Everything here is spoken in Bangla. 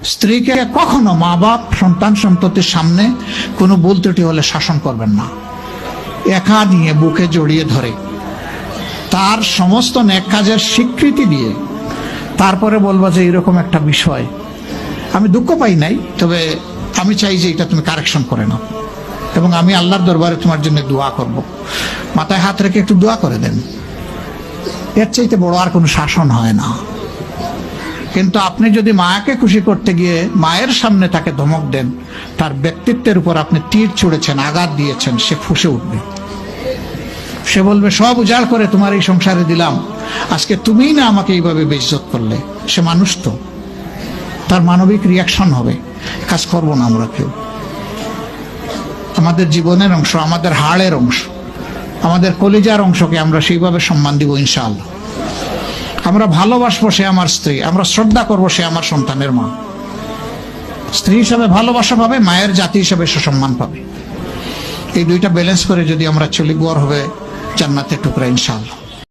স্ত্রীকে কখনো মা বাপ সন্তান সন্ততির সামনে কোনো ভুল ত্রুটি হলে শাসন করবেন না। একা নিয়ে বুকে জড়িয়ে ধরে তার সমস্ত নেক কাজের স্বীকৃতি দিয়ে তারপরে বলবো যে এরকম একটা বিষয় আমি দুঃখ পাই নাই, তবে আমি চাই যে এটা তুমি কারেকশন করে নাও এবং আমি আল্লাহর দরবারে তোমার জন্য দোয়া করব। মাথায় হাত রেখে একটু দোয়া করে দেন। এর চাইতে বড় আর কোনো শাসন হয় না। কিন্তু আপনি যদি মাকে খুশি করতে গিয়ে মায়ের সামনে তাকে ধমক দেন, তার ব্যক্তিত্বের উপর আপনি তীর ছুঁড়েছেন, আঘাত দিয়েছেন, সে ফুঁসে উঠবে। সে বলবে সব উজাড় করে তোমার এই সংসারে দিলাম, আজকে তুমিই না আমাকে এইভাবে বেইজ্জত করলে। সে মানুষ তো, তার মানবিক রিয়াকশন হবে। কাজ করবো না আমরা কেউ। আমাদের জীবনের অংশ, আমাদের হাড়ের অংশ, আমাদের কলিজার অংশকে আমরা সেইভাবে সম্মান দিব ইনশাআল্লাহ। আমরা ভালোবাসবো সে আমার স্ত্রী, আমরা শ্রদ্ধা করবো সে আমার সন্তানের মা। স্ত্রী হিসাবে ভালোবাসা পাবে, মায়ের জাতি হিসাবে সুসম্মান পাবে। এই দুইটা ব্যালেন্স করে যদি আমরা চলি, গড় হবে জান্নাতের টুকরা ইনশাআল্লাহ।